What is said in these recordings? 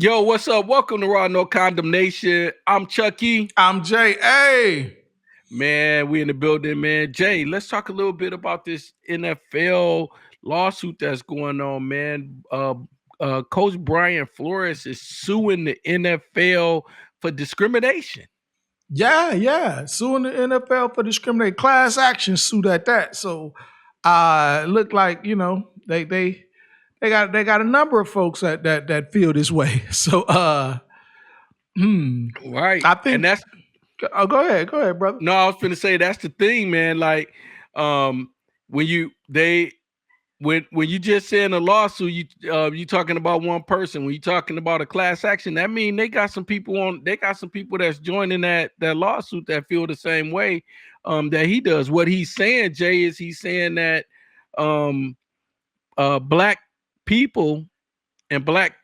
Yo, what's up? Welcome to Raw No Condemnation. I'm Chucky. I'm Jay. Hey. Man, we in the building, man. Jay, let's talk a little bit about this NFL lawsuit that's going on, man. Coach Brian Flores is suing the NFL for discrimination. Yeah. Suing the NFL for discriminate class action suit at that. So look like, they got a number of folks that feel this way. So Right. I And think that's go ahead, brother. no, I was gonna say that's the thing, man. Like, when when you just saying a lawsuit, you talking about one person. When you talking about a class action, that mean they got some people that's joining that lawsuit that feel the same way that he does. What he's saying, Jay, is he's saying that um black people and black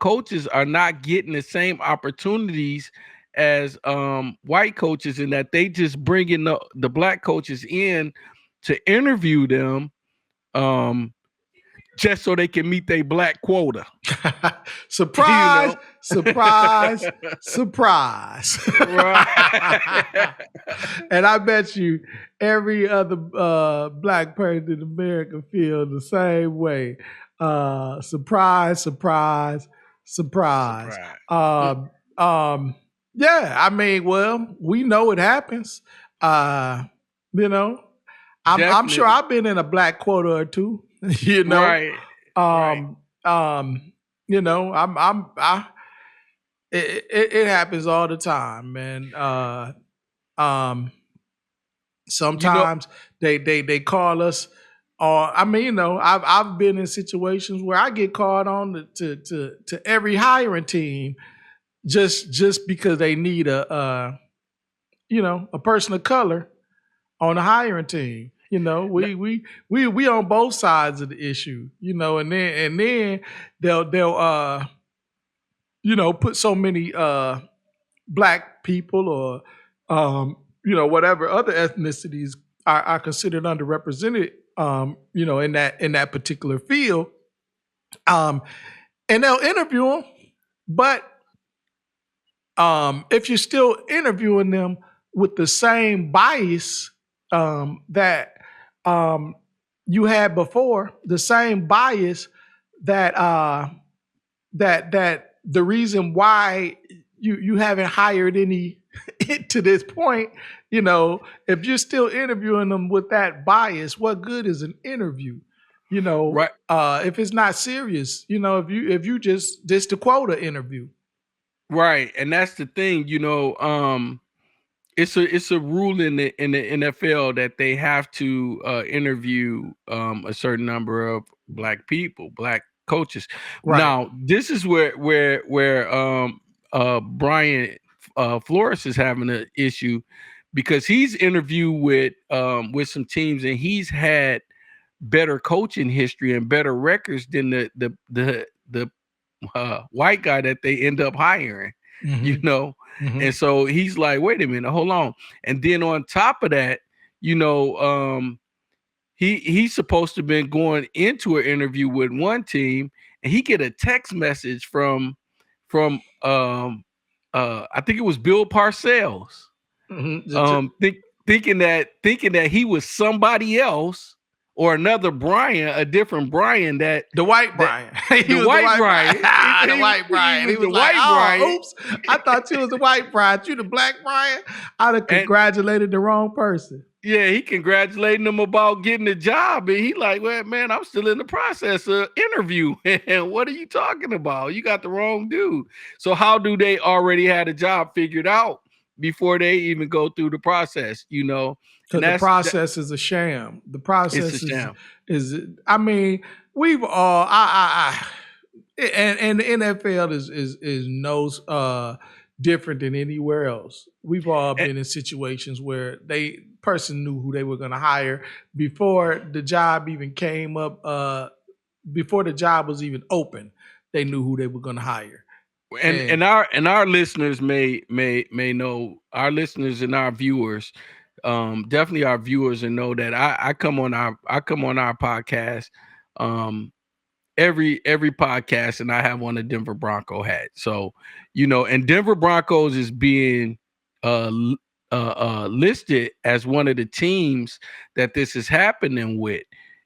coaches are not getting the same opportunities as white coaches, and that they just bringing the black coaches in to interview them um just so they can meet their black quota. Surprise, surprise, surprise. Right. And I bet you every other black person in America feel the same way. Surprise, surprise, surprise. Surprise. Yeah, I mean, well, we know it happens. Uh, you know, I'm sure Definitely. I've been in a black quota or two. You know, Right. Right. um, I it happens all the time, man. Um, You know, sometimes they call us. Or I mean, I've been in situations where I get called on to every hiring team just because they need a person of color on the hiring team. We on both sides of the issue, and then they'll put so many black people or whatever other ethnicities are considered underrepresented in that particular field. Um and they'll interview them, but if you're still interviewing them with the same bias that you had before, the same bias that that the reason why you haven't hired any to this point, if you're still interviewing them with that bias, what good is an interview? right. If it's not serious, if you just this the quota interview. Right. And that's the thing, it's a rule in the NFL that they have to interview a certain number of black people, black coaches. Right. Now, this is where Brian Flores is having an issue, because he's interviewed with some teams, and he's had better coaching history and better records than the white guy that they end up hiring, you Mm-hmm. know. Mm-hmm. And so he's like, wait a minute, hold on. And then on top of that, you know, he's supposed to have been going into an interview with one team, and he get a text message from I think it was Bill Parcells, Mm-hmm. thinking that he was somebody else, or another Brian, a different Brian, that The white that Brian. He the was the white white Brian. Brian. The white He Brian. He was the was like, white oh, Brian. oops. I thought you was the white Brian. You the black Brian. I'd have And congratulated the wrong person. yeah, he congratulating them about getting the job. And he like, well, man, I'm still in the process of interview. And what are you talking about? You got the wrong dude. So how do they already had a job figured out before they even go through the process, And Because the process is a sham. The it's a process sham. is I mean, we've all I and the NFL is no different than anywhere else. We've all And, been in situations where person knew who they were going to hire before the job even came up. Before the job was even open, they knew who they were going to hire. and our listeners may know, our listeners and our viewers, definitely our viewers, and know that I come on our podcast um every podcast, and I have on a Denver Bronco hat. So, and Denver Broncos is being uh, listed as one of the teams that this is happening with.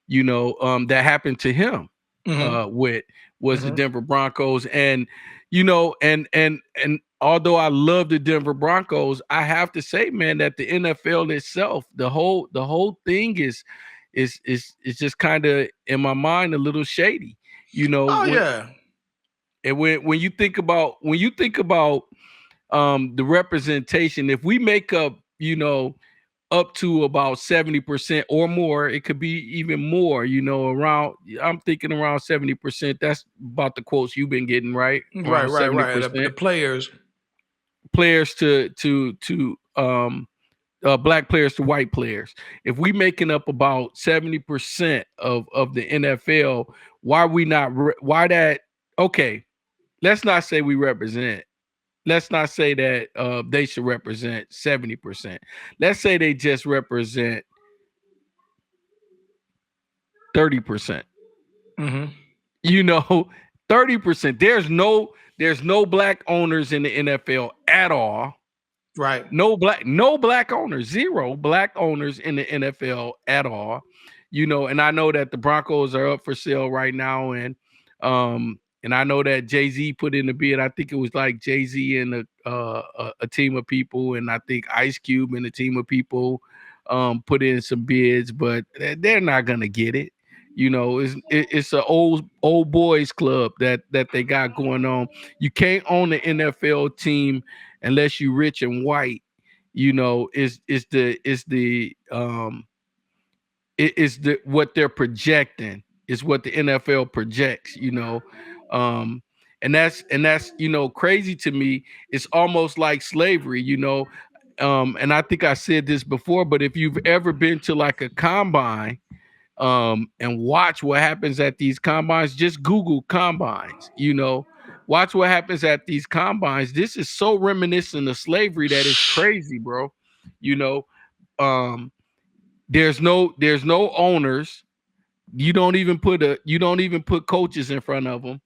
That happened to him Mm-hmm. with was the Mm-hmm. Denver Broncos, and and although I love the Denver Broncos, I have to say, man, that the NFL itself, the whole thing is just kind of in my mind a little shady. Oh When yeah. and when you think about the representation, if we make up to about 70% or more, it could be even more, around, I'm thinking around 70%. That's about the quotes you've been getting, right? Right, Around right, right. The 70% players. players to black players to white players. If we making up about 70% of the NFL, why we not why that okay, let's not say we represent. Let's not say that they should represent 70%. Let's say they just represent 30%. Mm-hmm. You know, 30%. There's no black owners in the NFL at all. Right. No black owners, zero black owners in the NFL at all. And I know that the Broncos are up for sale right now, and I know that Jay-Z put in the bid. I think it was like Jay-Z and a team of people, and I think Ice Cube and a team of people put in some bids, but they're not gonna get it. It's an old boys club that they got going on. You can't own the NFL team unless you rich and white. Is the what they're projecting is what the NFL projects. Um, and that's crazy to me. It's almost like slavery. And I think I said this before, but if you've ever been to like a combine and watch what happens at these combines. Just Google combines, watch what happens at these combines. This is so reminiscent of slavery that it's crazy, bro. You know, um, there's no owners. You don't even put coaches in front of them,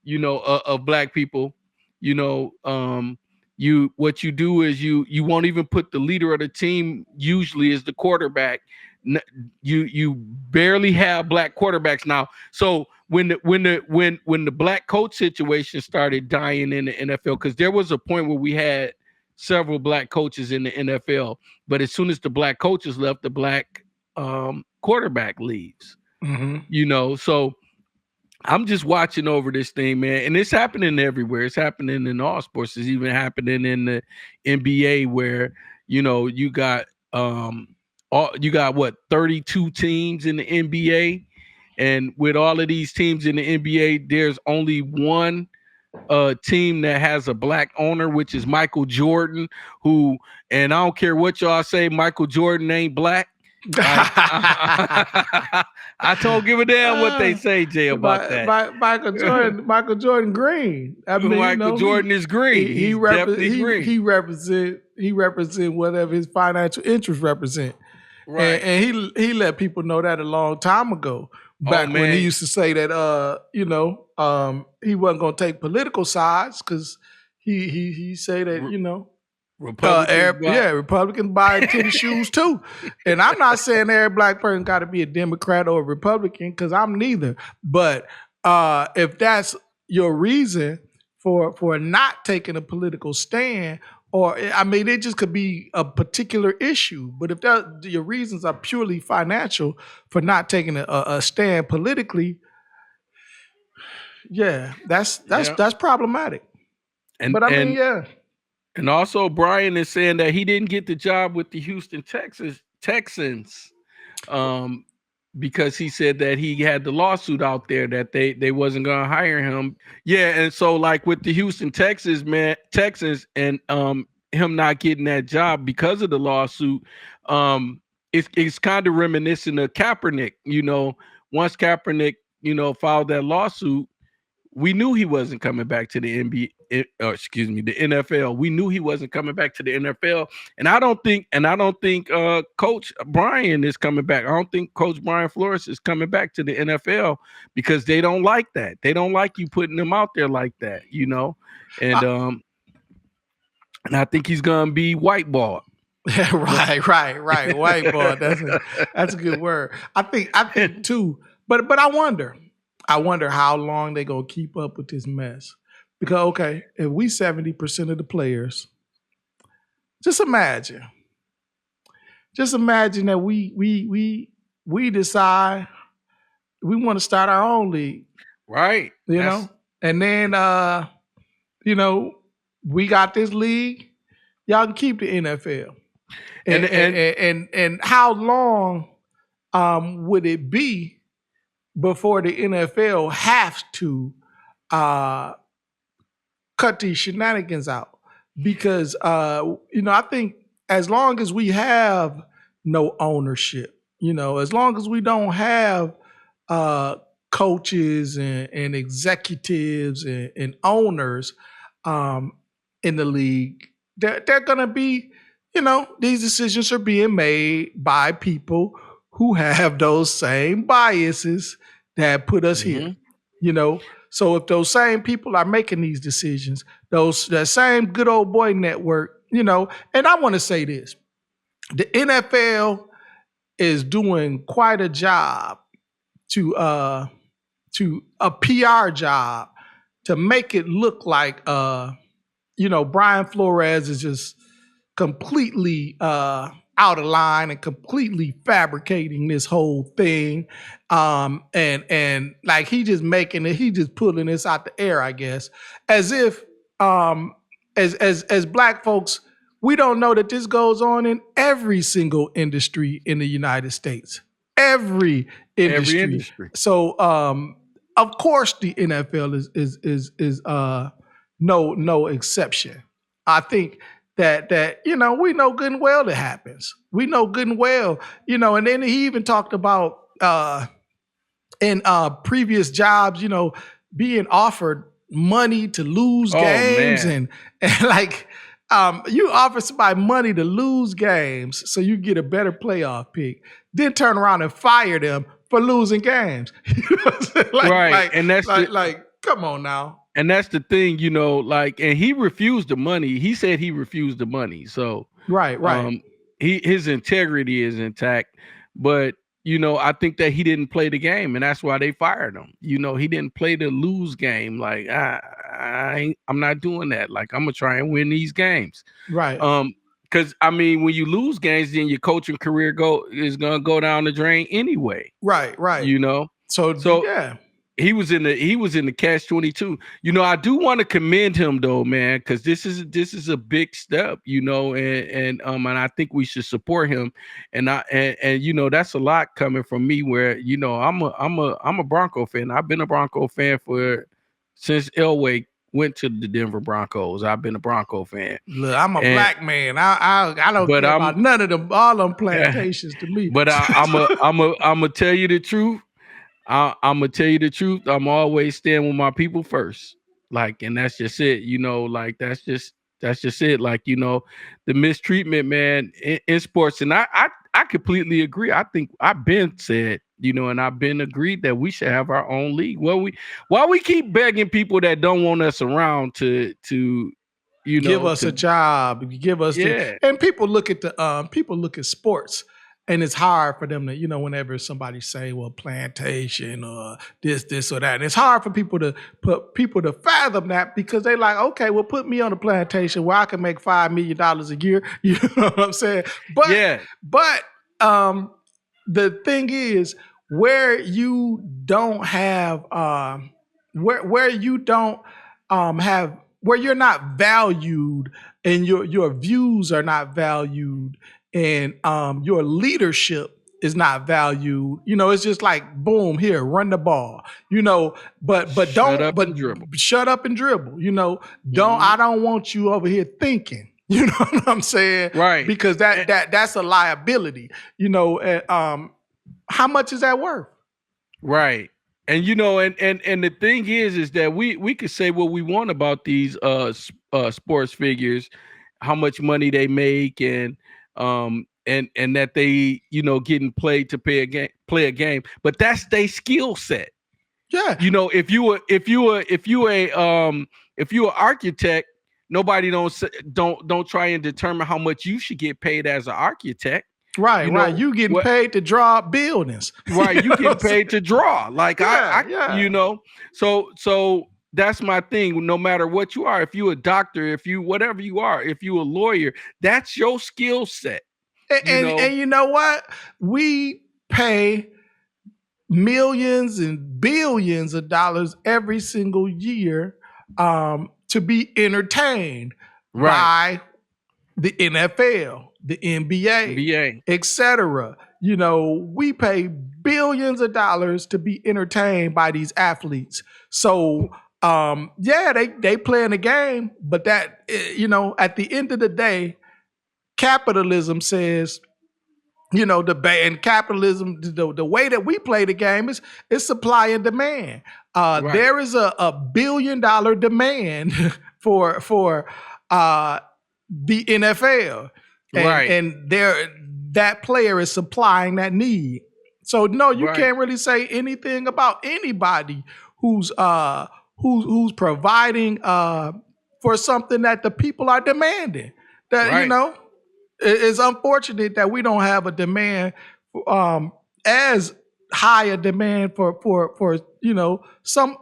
of black people. you know um you what you do is you won't even put the leader of the team, usually is the quarterback. You barely have black quarterbacks now. So when the black coach situation started dying in the NFL, because there was a point where we had several black coaches in the NFL, but as soon as the black coaches left, the black quarterback leaves. Mm-hmm. So I'm just watching over this thing, man, and it's happening everywhere. It's happening in all sports. It's even happening in the NBA, where you got what, 32 teams in the NBA, and with all of these teams in the NBA, there's only one team that has a black owner, which is Michael Jordan, who, and I don't care what y'all say, Michael Jordan ain't black. I don't give a damn what they say, Jay, about that. Michael Jordan Green. I mean, Michael Jordan is green. He's definitely green. He represent whatever his financial interests represent. Right. And he let people know that a long time ago. Back when he man. used to say that he wasn't gonna take political sides, because he say that, Republicans, Republicans buy tennis shoes too. And I'm not saying every black person got to be a Democrat or a Republican, because I'm neither. But if that's your reason for not taking a political stand, or I mean, it just could be a particular issue. But if your reasons are purely financial for not taking a stand politically, yeah, that's problematic. and But I mean, and yeah. and also Brian is saying that he didn't get the job with the Houston Texans, um, because he said that he had the lawsuit out there that they wasn't gonna hire him. Yeah, and so like with the Houston Texans, and him not getting that job because of the lawsuit, it's kind of reminiscent of Kaepernick. Once Kaepernick filed that lawsuit, we knew he wasn't coming back to the NBA. Excuse me, the NFL. We knew he wasn't coming back to the NFL, and I don't think Coach Brian is coming back. I don't think Coach Brian Flores is coming back to the NFL because they don't like that. They don't like you putting them out there like that, you know. Uh, And I think he's gonna be whiteballed. right. Whiteboard. That's a good word. I think too. But I wonder how long they gonna keep up with this mess. Because okay, if we 70% of the players, just imagine, that we decide we want to start our own league, Right. you That's know, and then you know, we got this league. Y'all can keep the NFL. And how long would it be before the NFL has to uh, cut these shenanigans out? Because I think as long as we have no ownership, as long as we don't have uh, coaches and executives and owners um, in the league, they're going to be, these decisions are being made by people who have those same biases that put us here. mhm. So if those same people are making these decisions, that same good old boy network, and I want to say this, the NFL is doing quite a job to a PR job to make it look like Brian Flores is just completely out of line and completely fabricating this whole thing. And like he just pulling this out the air, I guess, as if as black folks, we don't know that this goes on in every single industry in the United States. Every Every industry. industry. So of course the NFL is no exception. I think that we know good and well that happens. We know good and well, and then he even talked about in previous jobs, being offered money to lose Oh games man. and like you offer somebody money to lose games so you get a better playoff pick, then turn around and fire them for losing games. You know what I'm saying? Right. And Like, come on now. that's the thing, like, and he refused the money. He said he refused the money. So Right. um his integrity is intact. But I think that he didn't play the game, and that's why they fired him. He didn't play the lose game. Like I'm not doing that. Like I'm gonna try and win these games. Right. Because I mean, when you lose games, then your coaching career is gonna go down the drain anyway. Right. You know, So so yeah. he was in the catch-22. I do want to commend him though, man, because this is a big step, and I think we should support him. And that's a lot coming from me, where I'm a Bronco fan. I've been a Bronco fan since Elway went to the Denver Broncos. I've been a Bronco fan, Look, I'm a and black man. I don't but care I'm about none of them, all them plantations to me. but I'm gonna tell you the truth. I'm gonna tell you the truth. I'm always stand with my people first. Like, and that's just it. Like that's just it. Like, the mistreatment, man, in sports, and I completely agree. I think I've been said, and I've been agreed that we should have our own league. Why we keep begging people that don't want us around to Give us a to job. Give us the yeah. and people look at sports, and it's hard for them to, whenever somebody say, well, plantation or this or that. And it's hard for people to fathom that, because they like, okay, well, put me on a plantation where I can make $5 million a year. You know what I'm saying? But Yeah. but the thing is, where you don't have where you don't have where you're not valued, and your views are not valued, and your leadership is not valued. It's just like, boom, here, run the ball. But Shut don't up but and dribble. shut up and dribble. Mhm. I don't want you over here thinking. You know what I'm saying? Right. Because that's a liability. And, how much is that worth? Right. And and the thing is that we could say what we want about these sports figures, how much money they make, and that they getting played to play a game, but that's their skill set. Yeah, If you a architect, nobody don't try and determine how much you should get paid as an architect. right, You right. know You getting what? paid to draw buildings. Right, You you know what I'm get saying? paid to draw. Like Yeah, I yeah. so that's my thing. No matter what you are, if you a doctor, if you whatever you are, if you a lawyer, that's your skill set. And, You and know, and you know what? We pay millions and billions of dollars every single year to be entertained right? by the NFL, the NBA, NBA, etc. You know, we pay billions of dollars to be entertained by these athletes. So, yeah, they playing the game, but that at the end of the day, capitalism says, and capitalism, the way that we play the game is supply and demand. right, There is a $1 billion demand for uh, the NFL, and right, and there that player is supplying that need. So no, you right, can't really say anything about anybody who's who's providing for something that the people are demanding. That right, it's unfortunate that we don't have a demand as high a demand for some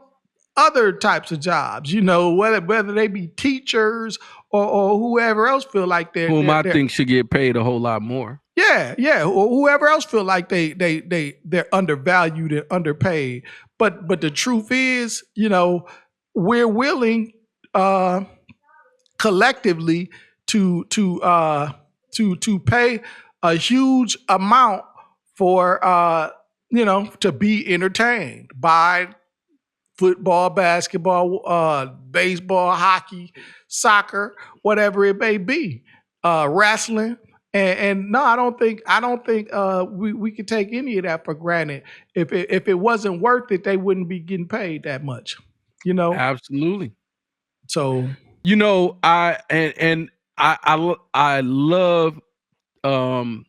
other types of jobs, whether they be teachers or whoever else feel like whom I they're think should get paid a whole lot more. yeah, or whoever else feel like they're undervalued and underpaid. But the truth is, we're willing uh collectively to pay a huge amount for to be entertained by football, basketball, baseball, hockey, soccer, whatever it may be, wrestling. And no, I don't think we could take any of that for granted. If it wasn't worth it, they wouldn't be getting paid that much. You know. Absolutely. So I love um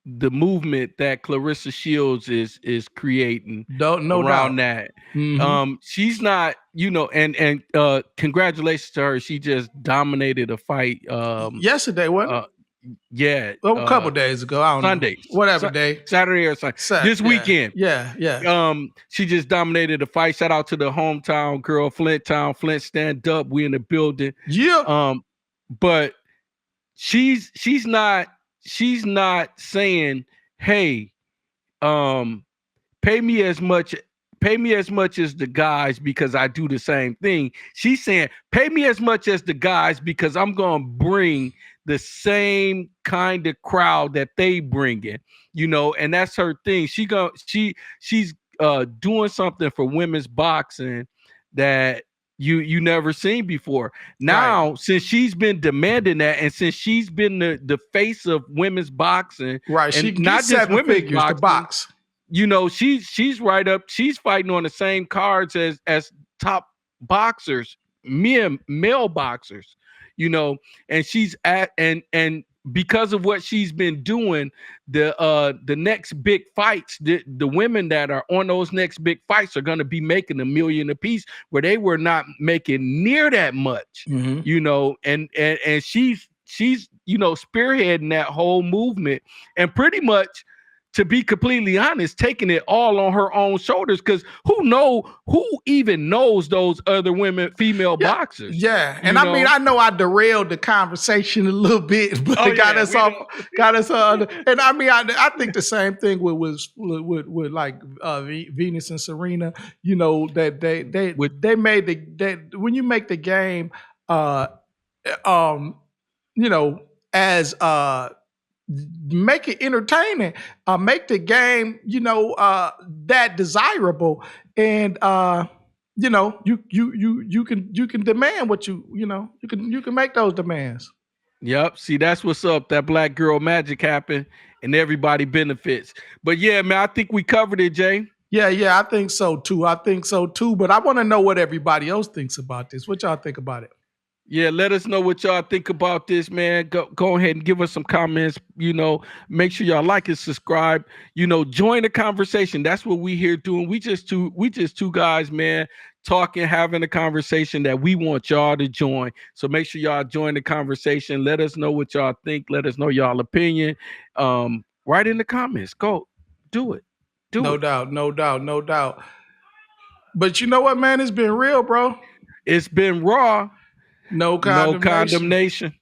the movement that Clarissa Shields is creating don't no around doubt. that. Hmm. She's not, and congratulations to her. She just dominated a fight. Yesterday, wasn't it? Uh, yeah, A couple days ago. I don't know. Sunday, Whatever day. Saturday or Sunday, this Yeah, weekend. yeah, yeah. She just dominated the fight. Shout out to the hometown girl, Flint Town. Flint, stand up. We in the building. Yeah. But she's not saying, hey, um pay me as much as the guys because I do the same thing. She's saying pay me as much as the guys because I'm going to bring the same kind of crowd that they bring in, and that's her thing. She's doing something for women's boxing that you never seen before. Right. Now, since she's been demanding that, and since she's been the face of women's boxing, Right. She and can not get just seven women's figures to boxing, box. she's right up. She's fighting on the same cards as top boxers, male boxers. And she's at and because of what she's been doing, the next big fights, the women that are on those next big fights are going to be making $1 million apiece, where they were not making near that much. Mm-hmm. And she's spearheading that whole movement, and pretty much, to be completely honest, taking it all on her own shoulders, because who even knows those other women, female Yeah, boxers? yeah. And I mean, I know I derailed the conversation a little bit, but it got us off, got us on. And I mean, I think the same thing with like Venus and Serena. That they made when you make the game, um, as make it entertaining, make the game, that desirable, and you can demand what you can make those demands. Yep. See, that's what's up. That black girl magic happened, and everybody benefits. But yeah, man, I think we covered it, Jay. Yeah, I think so too. I think so too. But I want to know what everybody else thinks about this. What y'all think about it? Yeah, let us know what y'all think about this, man. Go ahead and give us some comments. Make sure y'all like and subscribe. Join the conversation. That's what we here doing. We just two guys, man, talking, having a conversation that we want y'all to join. So make sure y'all join the conversation. Let us know what y'all think. Let us know y'all opinion. Write in the comments. Go do it. Do No it. doubt, no doubt, no doubt. But you know what, man? It's been real, bro. It's been raw. No No condemnation. condemnation.